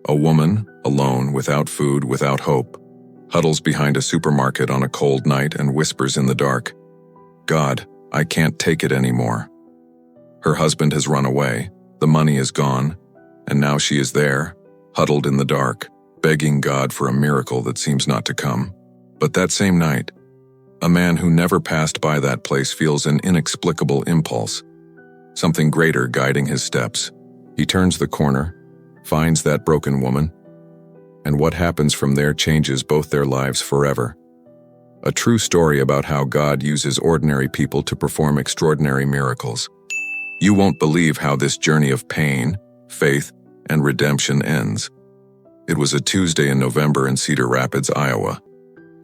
A woman, alone, without food, without hope, huddles behind a supermarket on a cold night and whispers in the dark, "God, I can't take it anymore." Her husband has run away, the money is gone, and now she is there, huddled in the dark, begging God for a miracle that seems not to come. But that same night, a man who never passed by that place feels an inexplicable impulse, something greater guiding his steps. He turns the corner, finds that broken woman, and what happens from there changes both their lives forever. A true story about how God uses ordinary people to perform extraordinary miracles. You won't believe how this journey of pain, faith, and redemption ends. It was a Tuesday in November in Cedar Rapids, Iowa.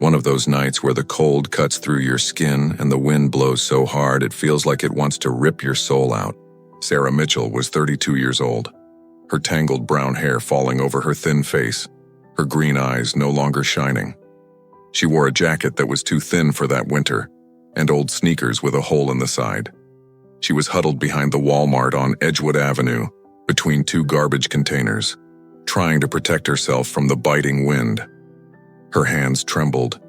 One of those nights where the cold cuts through your skin and the wind blows so hard it feels like it wants to rip your soul out. Sarah Mitchell was 32 years old, her tangled brown hair falling over her thin face, her green eyes no longer shining. She wore a jacket that was too thin for that winter, and old sneakers with a hole in the side. She was huddled behind the Walmart on Edgewood Avenue, between two garbage containers, trying to protect herself from the biting wind. Her hands trembled.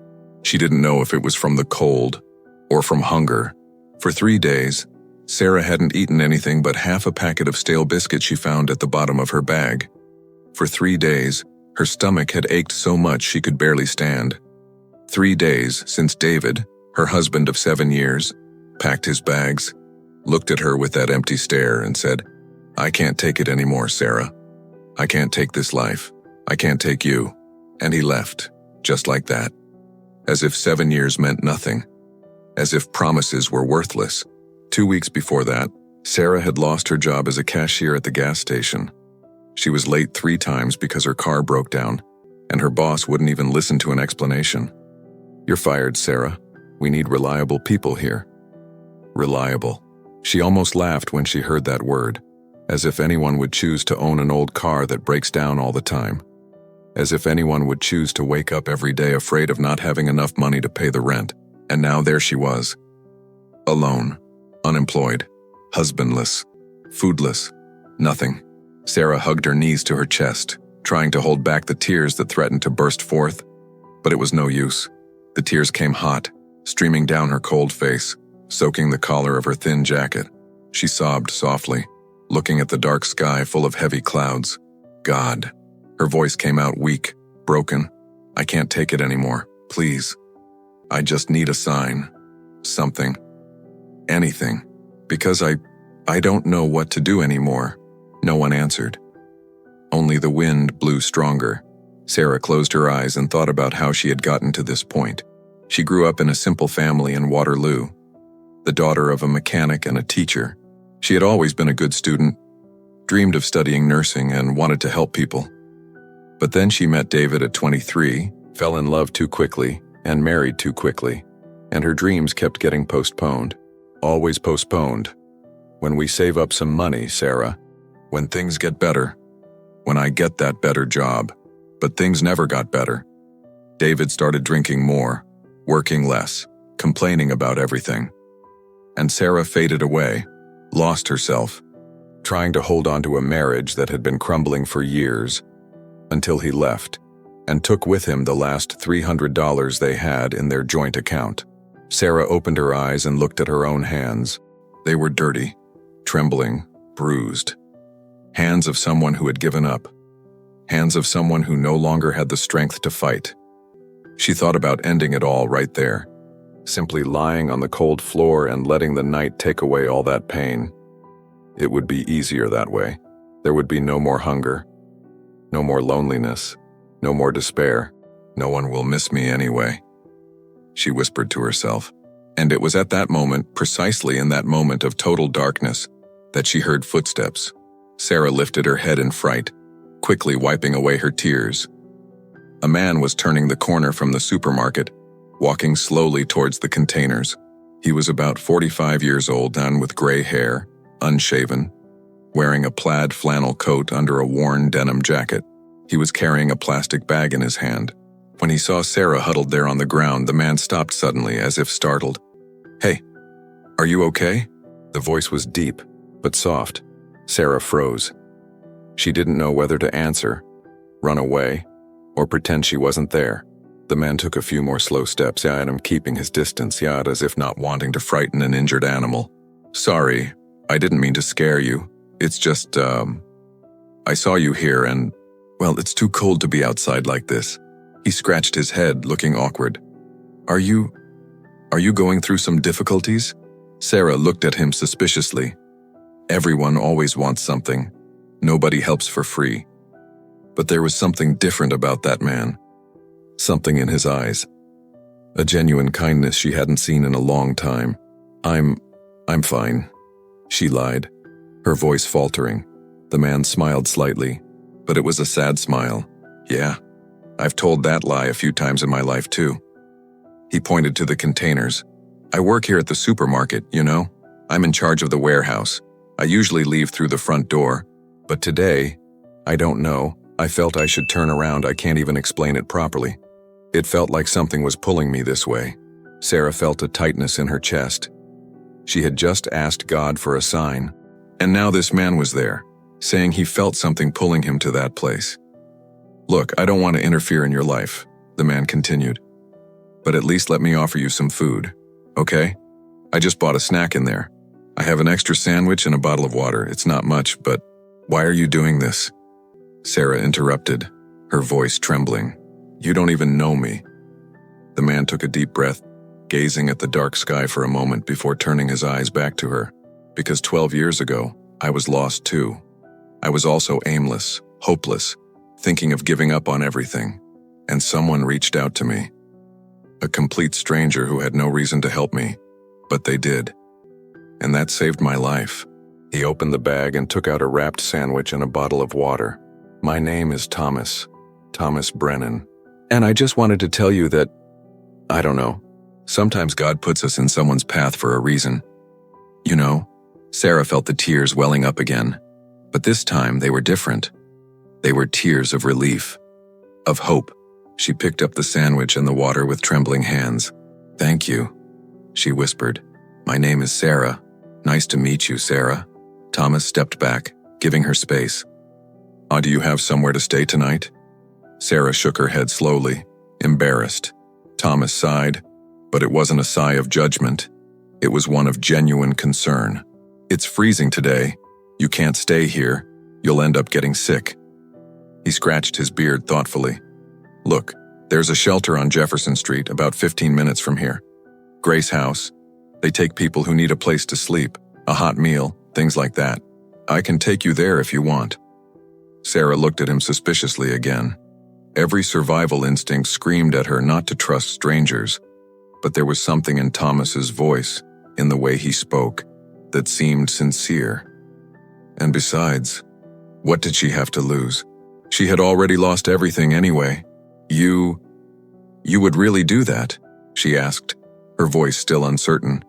She didn't know if it was from the cold or from hunger. For 3 days, Sarah hadn't eaten anything but half a packet of stale biscuits she found at the bottom of her bag. For 3 days, her stomach had ached so much she could barely stand. 3 days since David, her husband of 7 years, packed his bags, looked at her with that empty stare and said, "I can't take it anymore, Sarah. I can't take this life. I can't take you." And he left, just like that. As if 7 years meant nothing. As if promises were worthless. 2 weeks before that, Sarah had lost her job as a cashier at the gas station. She was late 3 times because her car broke down, and her boss wouldn't even listen to an explanation. "You're fired, Sarah. We need reliable people here." Reliable. She almost laughed when she heard that word, as if anyone would choose to own an old car that breaks down all the time. As if anyone would choose to wake up every day afraid of not having enough money to pay the rent. And now there she was. Alone. Unemployed. Husbandless. Foodless. Nothing. Sarah hugged her knees to her chest, trying to hold back the tears that threatened to burst forth. But it was no use. The tears came hot, streaming down her cold face, soaking the collar of her thin jacket. She sobbed softly, looking at the dark sky full of heavy clouds. "God." Her voice came out weak, broken. "I can't take it anymore. Please. I just need a sign. Something. Anything. Because I don't know what to do anymore." No one answered. Only the wind blew stronger. Sarah closed her eyes and thought about how she had gotten to this point. She grew up in a simple family in Waterloo, the daughter of a mechanic and a teacher. She had always been a good student, dreamed of studying nursing, and wanted to help people. But then she met David at 23, fell in love too quickly, and married too quickly, and her dreams kept getting postponed. Always postponed. "When we save up some money, Sarah. When things get better. When I get that better job." But things never got better. David started drinking more, working less, complaining about everything. And Sarah faded away, lost herself, trying to hold on to a marriage that had been crumbling for years, until he left, and took with him the last $300 they had in their joint account. Sarah opened her eyes and looked at her own hands. They were dirty, trembling, bruised. Hands of someone who had given up. Hands of someone who no longer had the strength to fight. She thought about ending it all right there, simply lying on the cold floor and letting the night take away all that pain. It would be easier that way. There would be no more hunger, no more loneliness, no more despair. "No one will miss me anyway," she whispered to herself. And it was at that moment, precisely in that moment of total darkness, that she heard footsteps. Sarah lifted her head in fright, quickly wiping away her tears. A man was turning the corner from the supermarket, walking slowly towards the containers. He was about 45 years old and with gray hair, unshaven, wearing a plaid flannel coat under a worn denim jacket. He was carrying a plastic bag in his hand. When he saw Sarah huddled there on the ground, the man stopped suddenly, as if startled. "Hey, are you okay?" The voice was deep, but soft. Sarah froze. She didn't know whether to answer, Run away? Or pretend she wasn't there? The man took a few more slow steps at him, keeping his distance, as if not wanting to frighten an injured animal. Sorry, I didn't mean to scare you. It's just, I saw you here and, well, it's too cold to be outside like this. He scratched his head, looking awkward. Are you going through some difficulties? Sarah looked at him suspiciously. Everyone always wants something. Nobody helps for free. But there was something different about that man. Something in his eyes. A genuine kindness she hadn't seen in a long time. I'm fine, she lied, her voice faltering. The man smiled slightly, but it was a sad smile. Yeah, I've told that lie a few times in my life too. He pointed to the containers. I work here at the supermarket, I'm in charge of the warehouse. I usually leave through the front door, but today, I don't know, I felt I should turn around. I can't even explain it properly. It felt like something was pulling me this way. Sarah felt a tightness in her chest. She had just asked God for a sign, and now this man was there, saying he felt something pulling him to that place. Look, I don't want to interfere in your life, the man continued, but at least let me offer you some food, okay? I just bought a snack in there. I have an extra sandwich and a bottle of water. It's not much, but why are you doing this? Sarah interrupted, her voice trembling. You don't even know me. The man took a deep breath, gazing at the dark sky for a moment before turning his eyes back to her. Because 12 years ago, I was lost too. I was also aimless, hopeless, thinking of giving up on everything. And someone reached out to me. A complete stranger who had no reason to help me, but they did. And that saved my life. He opened the bag and took out a wrapped sandwich and a bottle of water. My name is Thomas Brennan. And I just wanted to tell you that, I don't know, sometimes God puts us in someone's path for a reason. Sarah felt the tears welling up again, but this time they were different. They were tears of relief, of hope. She picked up the sandwich and the water with trembling hands. Thank you, she whispered. My name is Sarah. Nice to meet you, Sarah. Thomas stepped back, giving her space. Do you have somewhere to stay tonight? Sarah shook her head slowly, embarrassed. Thomas sighed, but it wasn't a sigh of judgment. It was one of genuine concern. It's freezing today. You can't stay here. You'll end up getting sick. He scratched his beard thoughtfully. Look, there's a shelter on Jefferson Street about 15 minutes from here. Grace House. They take people who need a place to sleep, a hot meal, things like that. I can take you there if you want. Sarah looked at him suspiciously again. Every survival instinct screamed at her not to trust strangers, but there was something in Thomas's voice, in the way he spoke, that seemed sincere. And besides, what did she have to lose? She had already lost everything anyway. You would really do that? She asked, her voice still uncertain.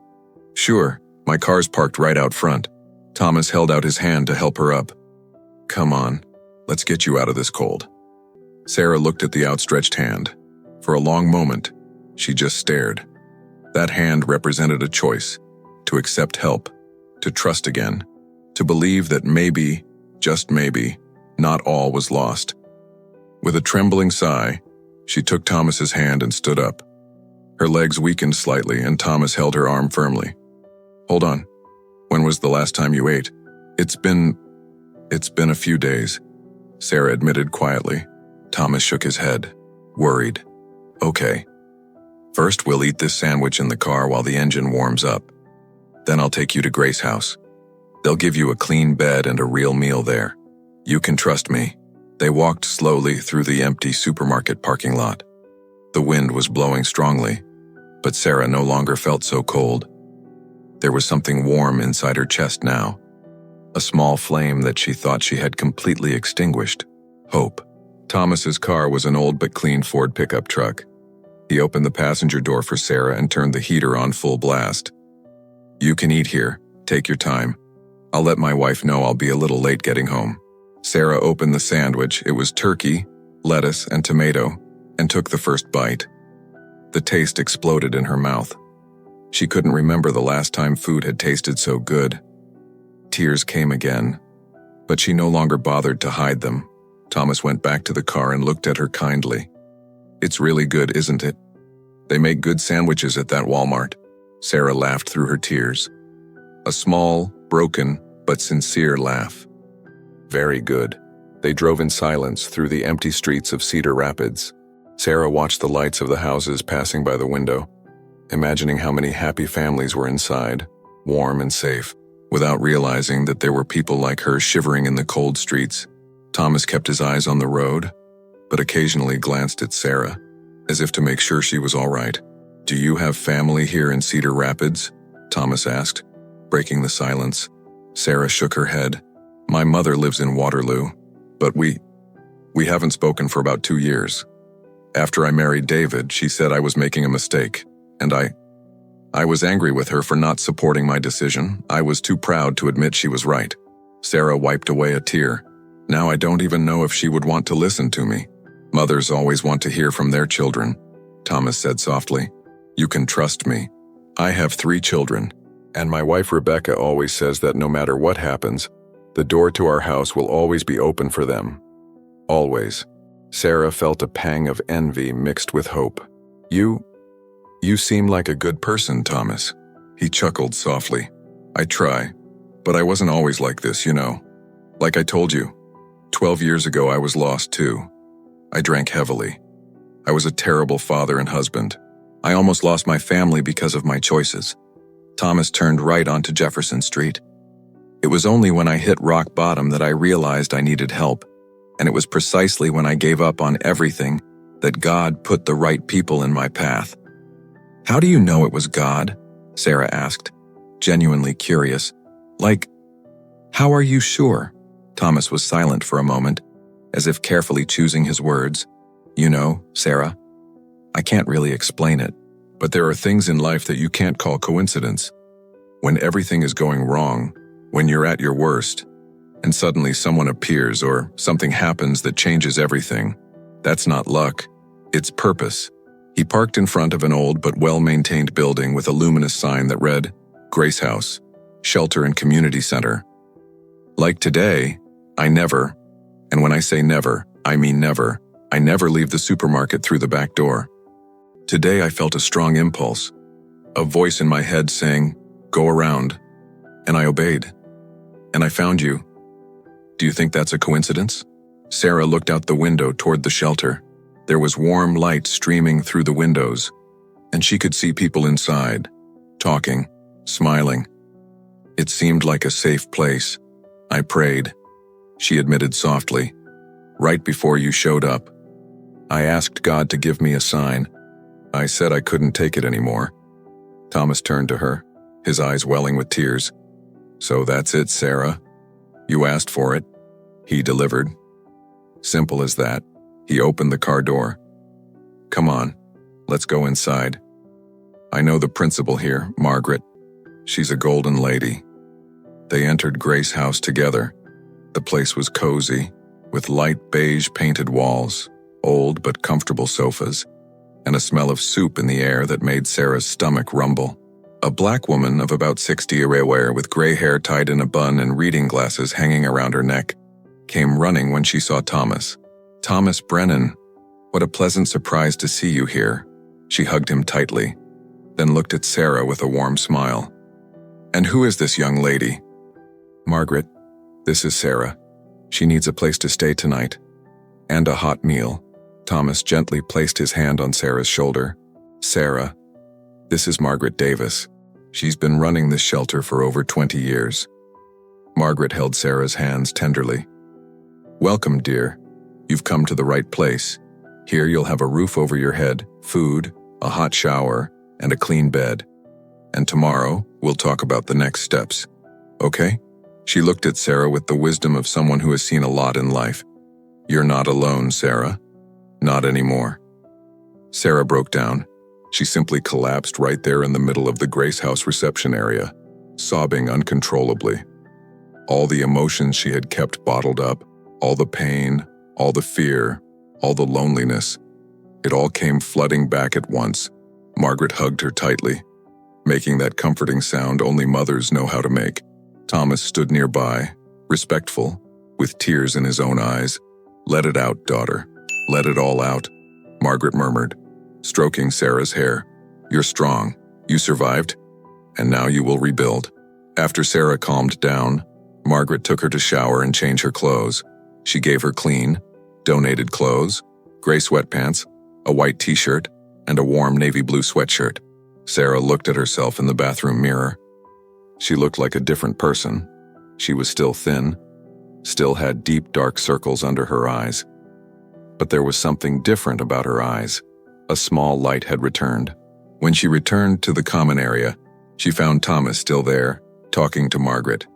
Sure, my car's parked right out front. Thomas held out his hand to help her up. Come on, let's get you out of this cold. Sarah looked at the outstretched hand. For a long moment, she just stared. That hand represented a choice, to accept help, to trust again, to believe that maybe, just maybe, not all was lost. With a trembling sigh, she took Thomas's hand and stood up. Her legs weakened slightly and Thomas held her arm firmly. Hold on. When was the last time you ate? It's been a few days, Sarah admitted quietly. Thomas shook his head, worried. Okay. First, we'll eat this sandwich in the car while the engine warms up. Then I'll take you to Grace House. They'll give you a clean bed and a real meal there. You can trust me. They walked slowly through the empty supermarket parking lot. The wind was blowing strongly, but Sarah no longer felt so cold. There was something warm inside her chest now. A small flame that she thought she had completely extinguished. Hope. Thomas's car was an old but clean Ford pickup truck. He opened the passenger door for Sarah and turned the heater on full blast. You can eat here. Take your time. I'll let my wife know I'll be a little late getting home. Sarah opened the sandwich. It was turkey, lettuce, and tomato, and took the first bite. The taste exploded in her mouth. She couldn't remember the last time food had tasted so good. Tears came again, but she no longer bothered to hide them. Thomas went back to the car and looked at her kindly. It's really good, isn't it? They make good sandwiches at that Walmart. Sarah laughed through her tears. A small, broken, but sincere laugh. Very good. They drove in silence through the empty streets of Cedar Rapids. Sarah watched the lights of the houses passing by the window, imagining how many happy families were inside, warm and safe, without realizing that there were people like her shivering in the cold streets. Thomas kept his eyes on the road, but occasionally glanced at Sarah, as if to make sure she was all right. Do you have family here in Cedar Rapids? Thomas asked, breaking the silence. Sarah shook her head. My mother lives in Waterloo, but we haven't spoken for about 2 years. After I married David, she said I was making a mistake, and I was angry with her for not supporting my decision. I was too proud to admit she was right. Sarah wiped away a tear. Now I don't even know if she would want to listen to me. Mothers always want to hear from their children, Thomas said softly. You can trust me. I have 3 children, and my wife Rebecca always says that no matter what happens, the door to our house will always be open for them. Always. Sarah felt a pang of envy mixed with hope. You seem like a good person, Thomas. He chuckled softly. I try, but I wasn't always like this, you know. Like I told you, 12 years ago I was lost too. I drank heavily. I was a terrible father and husband. I almost lost my family because of my choices. Thomas turned right onto Jefferson Street. It was only when I hit rock bottom that I realized I needed help, and it was precisely when I gave up on everything that God put the right people in my path. How do you know it was God? Sarah asked, genuinely curious. Like, how are you sure? Thomas was silent for a moment, as if carefully choosing his words. You know, Sarah, I can't really explain it, but there are things in life that you can't call coincidence. When everything is going wrong, when you're at your worst, and suddenly someone appears or something happens that changes everything, that's not luck, it's purpose. He parked in front of an old but well-maintained building with a luminous sign that read, Grace House, Shelter and Community Center. Like today, I never, and when I say never, I mean never, I never leave the supermarket through the back door. Today I felt a strong impulse, a voice in my head saying, go around, and I obeyed. And I found you. Do you think that's a coincidence? Sarah looked out the window toward the shelter. There was warm light streaming through the windows, and she could see people inside, talking, smiling. It seemed like a safe place. I prayed, she admitted softly, right before you showed up. I asked God to give me a sign. I said I couldn't take it anymore. Thomas turned to her, his eyes welling with tears. So that's it, Sarah. You asked for it. He delivered. Simple as that. He opened the car door. Come on, let's go inside. I know the principal here, Margaret. She's a golden lady. They entered Grace House together. The place was cozy, with light beige painted walls, old but comfortable sofas, and a smell of soup in the air that made Sarah's stomach rumble. A black woman of about 60 with gray hair tied in a bun and reading glasses hanging around her neck came running when she saw Thomas. Thomas Brennan, what a pleasant surprise to see you here. She hugged him tightly, then looked at Sarah with a warm smile. And who is this young lady? Margaret, this is Sarah. She needs a place to stay tonight. And a hot meal. Thomas gently placed his hand on Sarah's shoulder. Sarah, this is Margaret Davis. She's been running this shelter for over 20 years. Margaret held Sarah's hands tenderly. Welcome, dear. You've come to the right place. Here you'll have a roof over your head, food, a hot shower, and a clean bed. And tomorrow, we'll talk about the next steps. Okay? She looked at Sarah with the wisdom of someone who has seen a lot in life. You're not alone, Sarah. Not anymore. Sarah broke down. She simply collapsed right there in the middle of the Grace House reception area, sobbing uncontrollably. All the emotions she had kept bottled up, all the pain, all the fear, all the loneliness, it all came flooding back at once. Margaret hugged her tightly, making that comforting sound only mothers know how to make. Thomas stood nearby, respectful, with tears in his own eyes. Let it out, daughter. Let it all out, Margaret murmured, stroking Sarah's hair. You're strong. You survived. And now you will rebuild. After Sarah calmed down, Margaret took her to shower and change her clothes. She gave her clean, donated clothes, gray sweatpants, a white t-shirt, and a warm navy blue sweatshirt. Sarah looked at herself in the bathroom mirror. She looked like a different person. She was still thin, still had deep dark circles under her eyes. But there was something different about her eyes. A small light had returned. When she returned to the common area, she found Thomas still there, talking to Margaret.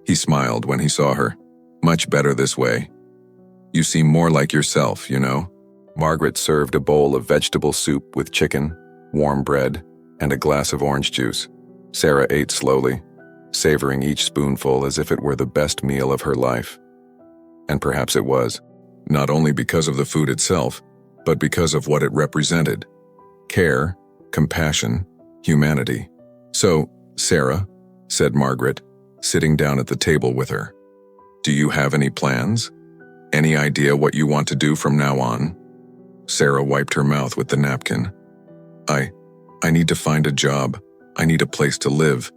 He smiled when he saw her. Much better this way. You seem more like yourself, you know? Margaret served a bowl of vegetable soup with chicken, warm bread, and a glass of orange juice. Sarah ate slowly, savoring each spoonful as if it were the best meal of her life. And perhaps it was, not only because of the food itself, but because of what it represented. Care, compassion, humanity. So, Sarah, said Margaret, sitting down at the table with her. Do you have any plans? Any idea what you want to do from now on? Sarah wiped her mouth with the napkin. I need to find a job. I need a place to live.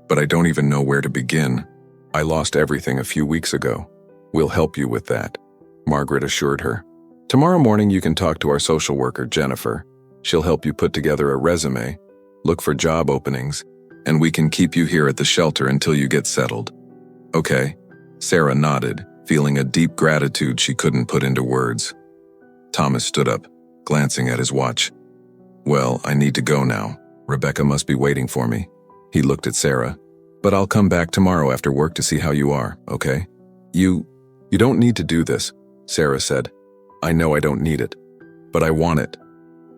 But I don't even know where to begin. I lost everything a few weeks ago. We'll help you with that, Margaret assured her. Tomorrow morning you can talk to our social worker, Jennifer. She'll help you put together a resume, look for job openings, and we can keep you here at the shelter until you get settled. Okay, Sarah nodded, feeling a deep gratitude she couldn't put into words. Thomas stood up, glancing at his watch. Well, I need to go now. Rebecca must be waiting for me. He looked at Sarah. But I'll come back tomorrow after work to see how you are, okay? You don't need to do this, Sarah said. I know I don't need it, but I want it.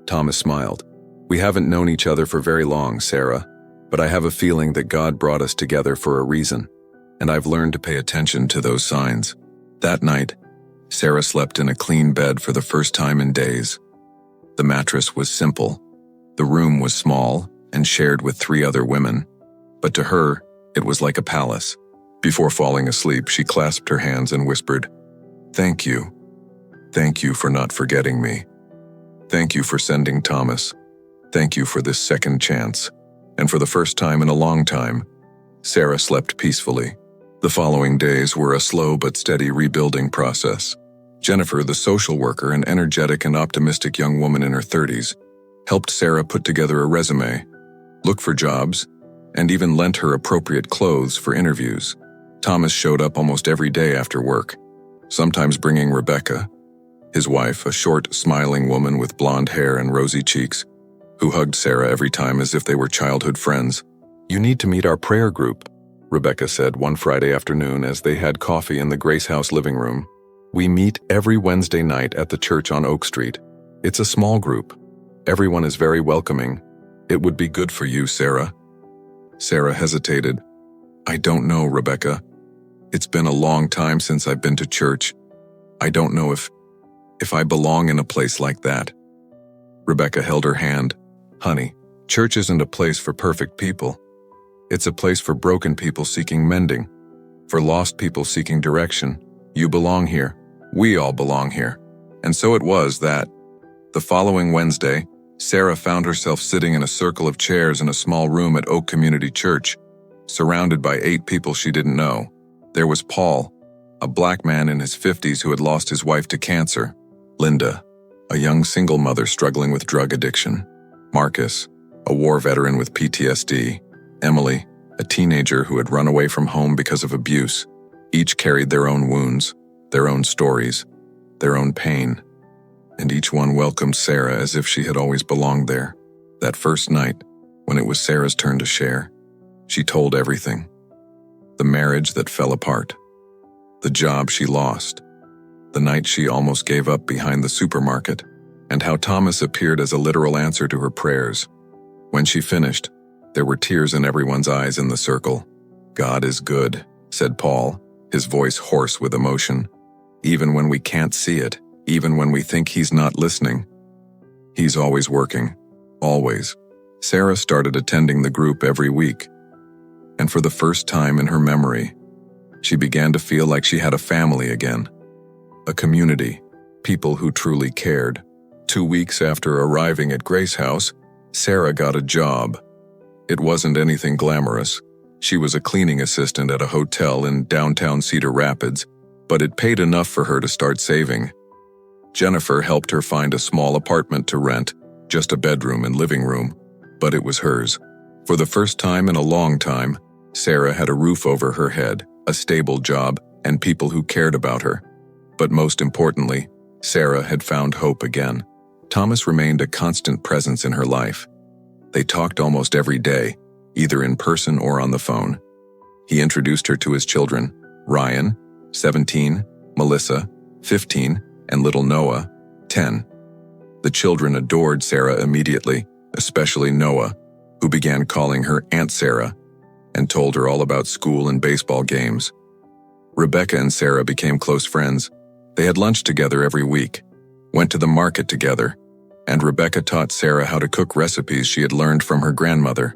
Thomas smiled. We haven't known each other for very long, Sarah, but I have a feeling that God brought us together for a reason, and I've learned to pay attention to those signs. That night, Sarah slept in a clean bed for the first time in days. The mattress was simple. The room was small and shared with 3 other women, but to her, it was like a palace. Before falling asleep, she clasped her hands and whispered, Thank you. Thank you for not forgetting me. Thank you for sending Thomas. Thank you for this second chance. And for the first time in a long time, Sarah slept peacefully. The following days were a slow but steady rebuilding process. Jennifer, the social worker, an energetic and optimistic young woman in her 30s, helped Sarah put together a resume, look for jobs, and even lent her appropriate clothes for interviews. Thomas showed up almost every day after work, sometimes bringing Rebecca, his wife, a short, smiling woman with blonde hair and rosy cheeks, who hugged Sarah every time as if they were childhood friends. You need to meet our prayer group, Rebecca said one Friday afternoon as they had coffee in the Grace House living room. We meet every Wednesday night at the church on Oak Street. It's a small group. Everyone is very welcoming. It would be good for you, Sarah. Sarah hesitated. I don't know, Rebecca. It's been a long time since I've been to church. I don't know if I belong in a place like that. Rebecca held her hand. Honey, church isn't a place for perfect people. It's a place for broken people seeking mending, for lost people seeking direction. You belong here. We all belong here. And so it was that, the following Wednesday, Sarah found herself sitting in a circle of chairs in a small room at Oak Community Church, surrounded by 8 people she didn't know. There was Paul, a black man in his 50s who had lost his wife to cancer. Linda, a young single mother struggling with drug addiction. Marcus, a war veteran with PTSD. Emily, a teenager who had run away from home because of abuse. Each carried their own wounds, their own stories, their own pain. And each one welcomed Sarah as if she had always belonged there. That first night, when it was Sarah's turn to share, she told everything. The marriage that fell apart. The job she lost. The night she almost gave up behind the supermarket. And how Thomas appeared as a literal answer to her prayers. When she finished, there were tears in everyone's eyes in the circle. God is good, said Paul, his voice hoarse with emotion. Even when we can't see it, even when we think he's not listening. He's always working. Always. Sarah started attending the group every week. And for the first time in her memory, she began to feel like she had a family again. a community, people who truly cared. 2 weeks after arriving at Grace House, Sarah got a job. It wasn't anything glamorous. She was a cleaning assistant at a hotel in downtown Cedar Rapids, but it paid enough for her to start saving. Jennifer helped her find a small apartment to rent, just a bedroom and living room, but it was hers. For the first time in a long time, Sarah had a roof over her head, a stable job, and people who cared about her. But most importantly, Sarah had found hope again. Thomas remained a constant presence in her life. They talked almost every day, either in person or on the phone. He introduced her to his children, Ryan, 17, Melissa, 15, and little Noah, 10. The children adored Sarah immediately, especially Noah, who began calling her Aunt Sarah and told her all about school and baseball games. Rebecca and Sarah became close friends. They had lunch together every week, went to the market together, and Rebecca taught Sarah how to cook recipes she had learned from her grandmother.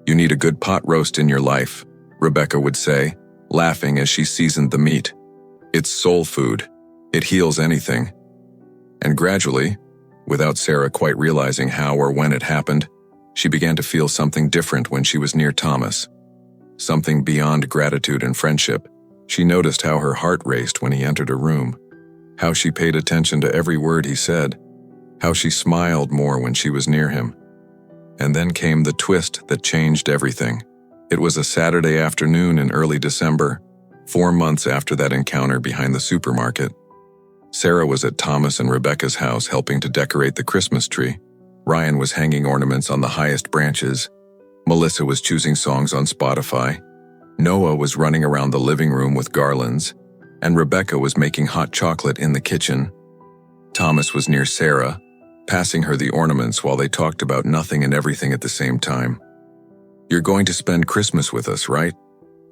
"You need a good pot roast in your life," Rebecca would say, laughing as she seasoned the meat. "It's soul food. It heals anything." And gradually, without Sarah quite realizing how or when it happened, she began to feel something different when she was near Thomas. Something beyond gratitude and friendship. She noticed how her heart raced when he entered a room, how she paid attention to every word he said, how she smiled more when she was near him. And then came the twist that changed everything. It was a Saturday afternoon in early December, 4 months after that encounter behind the supermarket. Sarah was at Thomas and Rebecca's house helping to decorate the Christmas tree. Ryan was hanging ornaments on the highest branches. Melissa was choosing songs on Spotify. Noah was running around the living room with garlands, and Rebecca was making hot chocolate in the kitchen. Thomas was near Sarah, passing her the ornaments while they talked about nothing and everything at the same time. "You're going to spend Christmas with us, right?"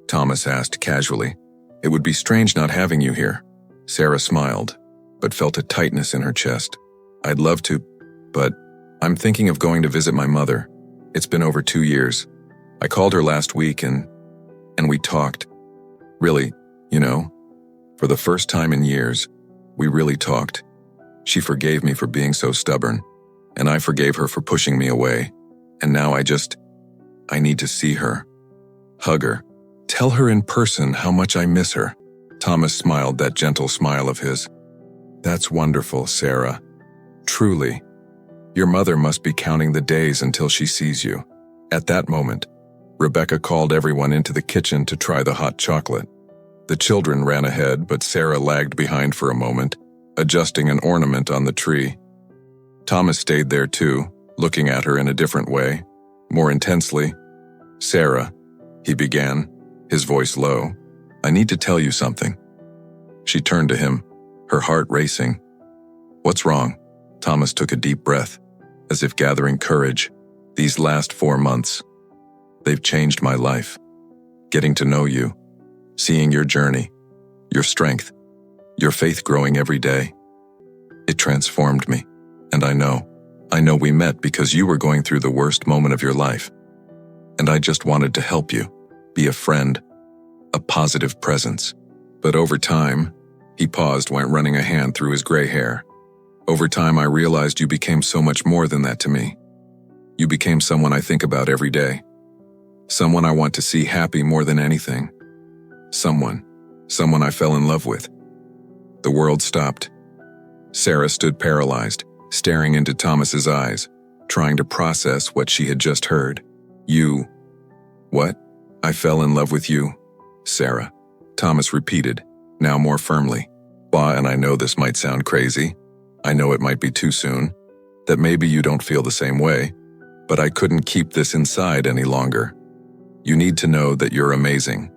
Thomas asked casually. "It would be strange not having you here." Sarah smiled, but felt a tightness in her chest. "I'd love to, but I'm thinking of going to visit my mother. It's been over 2 years. I called her last week and we talked. Really, for the first time in years, we really talked. She forgave me for being so stubborn, and I forgave her for pushing me away. And now I need to see her. Hug her. Tell her in person how much I miss her." Thomas smiled that gentle smile of his. "That's wonderful, Sarah. Truly. Your mother must be counting the days until she sees you." At that moment, Rebecca called everyone into the kitchen to try the hot chocolate. The children ran ahead, but Sarah lagged behind for a moment, adjusting an ornament on the tree. Thomas stayed there too, looking at her in a different way, more intensely. "Sarah," he began, his voice low, "I need to tell you something." She turned to him, her heart racing. "What's wrong?" Thomas took a deep breath, as if gathering courage. "These last 4 months, they've changed my life. Getting to know you, seeing your journey, your strength, your faith growing every day. It transformed me, and I know we met because you were going through the worst moment of your life. And I just wanted to help you, be a friend, a positive presence. But over time," he paused, went running a hand through his gray hair. "Over time I realized you became so much more than that to me. You became someone I think about every day. Someone I want to see happy more than anything. Someone I fell in love with." The world stopped. Sarah stood paralyzed, staring into Thomas's eyes, trying to process what she had just heard. "You... what? I fell in love with you, Sarah," Thomas repeated, now more firmly. "Bah, and I know this might sound crazy. I know it might be too soon, that maybe you don't feel the same way, but I couldn't keep this inside any longer. You need to know that you're amazing.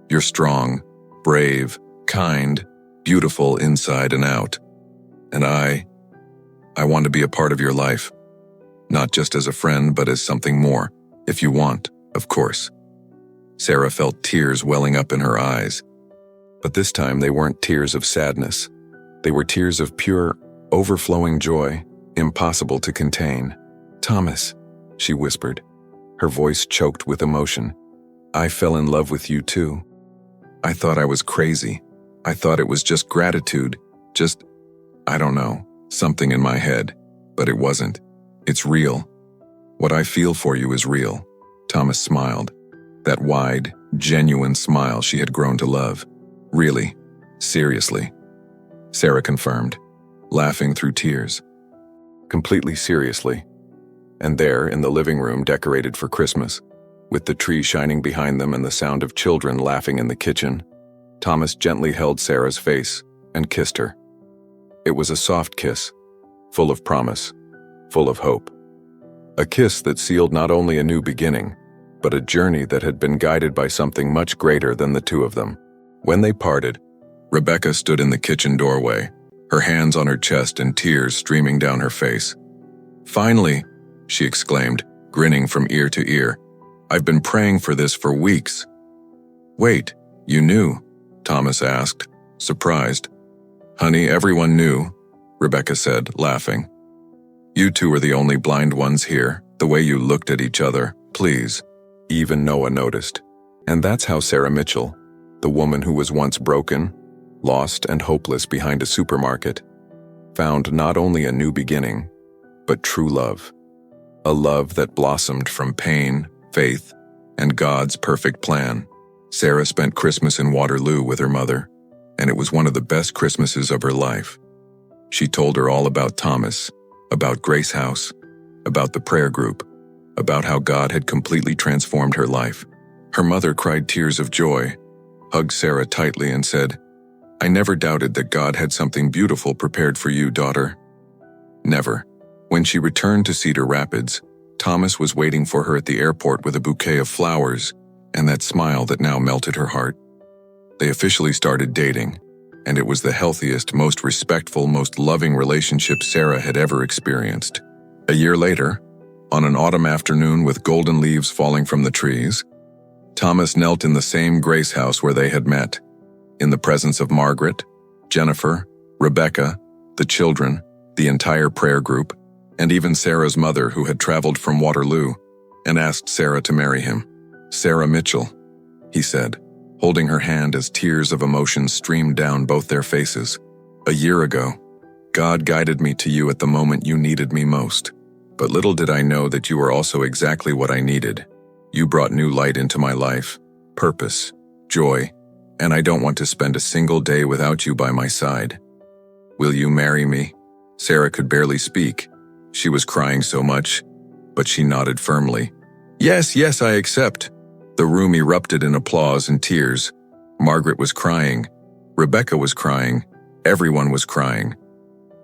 You're strong, brave, kind, beautiful inside and out. And I want to be a part of your life. Not just as a friend, but as something more, if you want, of course." Sarah felt tears welling up in her eyes. But this time they weren't tears of sadness. They were tears of pure, overflowing joy, impossible to contain. "Thomas," she whispered, her voice choked with emotion. "I fell in love with you too. I thought I was crazy. I thought it was just gratitude, Just, I don't know, something in my head. But it wasn't. It's real. What I feel for you is real." Thomas smiled. That wide, genuine smile she had grown to love. "Really? Seriously?" Sarah confirmed, laughing through tears. Completely seriously. And there, in the living room decorated for Christmas, with the tree shining behind them and the sound of children laughing in the kitchen, Thomas gently held Sarah's face and kissed her. It was a soft kiss, full of promise, full of hope. A kiss that sealed not only a new beginning, but a journey that had been guided by something much greater than the two of them. When they parted, Rebecca stood in the kitchen doorway, her hands on her chest and tears streaming down her face. "Finally," she exclaimed, grinning from ear to ear. "I've been praying for this for weeks." "Wait, you knew?" Thomas asked, surprised. "Honey, everyone knew," Rebecca said, laughing. "You two are the only blind ones here, the way you looked at each other, please." Even Noah noticed. And that's how Sarah Mitchell, the woman who was once broken, lost and hopeless behind a supermarket, found not only a new beginning, but true love. A love that blossomed from pain, faith, and God's perfect plan. Sarah spent Christmas in Waterloo with her mother, and it was one of the best Christmases of her life. She told her all about Thomas, about Grace House, about the prayer group, about how God had completely transformed her life. Her mother cried tears of joy, hugged Sarah tightly and said, "I never doubted that God had something beautiful prepared for you, daughter." Never. When she returned to Cedar Rapids, Thomas was waiting for her at the airport with a bouquet of flowers and that smile that now melted her heart. They officially started dating, and it was the healthiest, most respectful, most loving relationship Sarah had ever experienced. A year later, on an autumn afternoon with golden leaves falling from the trees, Thomas knelt in the same Grace House where they had met, in the presence of Margaret, Jennifer, Rebecca, the children, the entire prayer group, and even Sarah's mother who had traveled from Waterloo, and asked Sarah to marry him. "Sarah Mitchell," he said, holding her hand as tears of emotion streamed down both their faces. "A year ago, God guided me to you at the moment you needed me most. But little did I know that you were also exactly what I needed. You brought new light into my life, purpose, joy, and I don't want to spend a single day without you by my side. Will you marry me?" Sarah could barely speak. She was crying so much, but she nodded firmly. "Yes, yes, I accept." The room erupted in applause and tears. Margaret was crying. Rebecca was crying. Everyone was crying.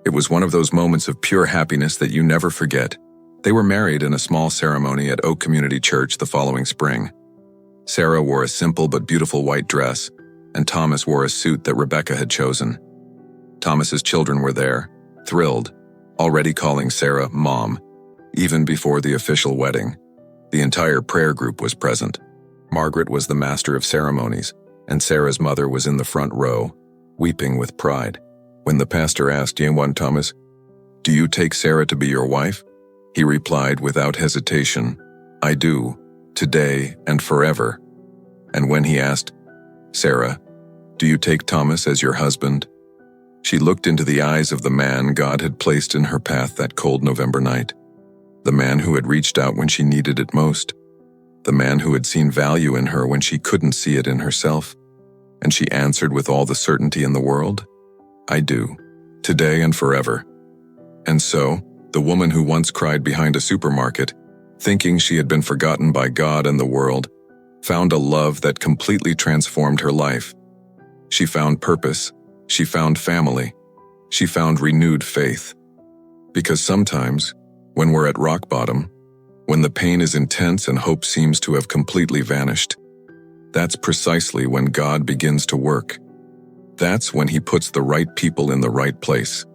It was one of those moments of pure happiness that you never forget. They were married in a small ceremony at Oak Community Church the following spring. Sarah wore a simple but beautiful white dress, and Thomas wore a suit that Rebecca had chosen. Thomas's children were there, thrilled, already calling Sarah Mom, even before the official wedding. The entire prayer group was present. Margaret was the master of ceremonies, and Sarah's mother was in the front row, weeping with pride. When the pastor asked Yewan Thomas, "Do you take Sarah to be your wife?" he replied without hesitation, "I do, today and forever." And when he asked, "Sarah, do you take Thomas as your husband?" she looked into the eyes of the man God had placed in her path that cold November night. The man who had reached out when she needed it most. The man who had seen value in her when she couldn't see it in herself. And she answered with all the certainty in the world, "I do, today and forever." And so, the woman who once cried behind a supermarket, thinking she had been forgotten by God and the world, found a love that completely transformed her life. She found purpose. She found family. She found renewed faith. Because sometimes, when we're at rock bottom, when the pain is intense and hope seems to have completely vanished, that's precisely when God begins to work. That's when He puts the right people in the right place,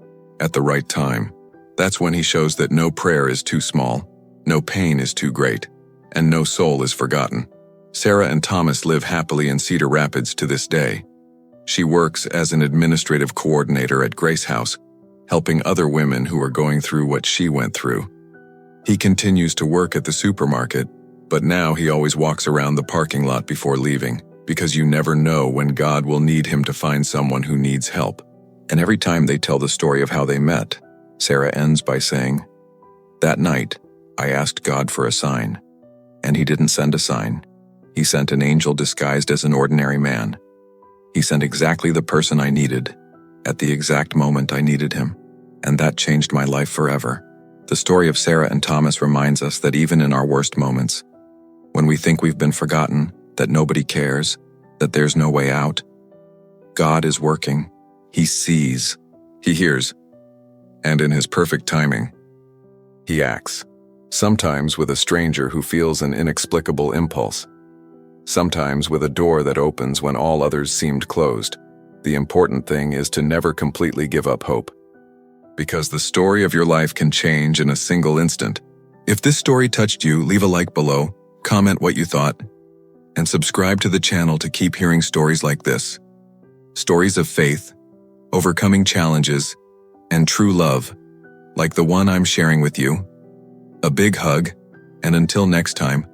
at the right time. That's when He shows that no prayer is too small, no pain is too great, and no soul is forgotten. Sarah and Thomas live happily in Cedar Rapids to this day. She works as an administrative coordinator at Grace House, helping other women who are going through what she went through. He continues to work at the supermarket, but now he always walks around the parking lot before leaving, because you never know when God will need him to find someone who needs help. And every time they tell the story of how they met, Sarah ends by saying, "That night, I asked God for a sign. And he didn't send a sign. He sent an angel disguised as an ordinary man. He sent exactly the person I needed, at the exact moment I needed him. And that changed my life forever." The story of Sarah and Thomas reminds us that even in our worst moments, when we think we've been forgotten, that nobody cares, that there's no way out, God is working. He sees, he hears, and in his perfect timing, he acts. Sometimes with a stranger who feels an inexplicable impulse. Sometimes with a door that opens when all others seemed closed. The important thing is to never completely give up hope. Because the story of your life can change in a single instant. If this story touched you, leave a like below, comment what you thought, and subscribe to the channel to keep hearing stories like this. Stories of faith, overcoming challenges, and true love, like the one I'm sharing with you. A big hug, and until next time,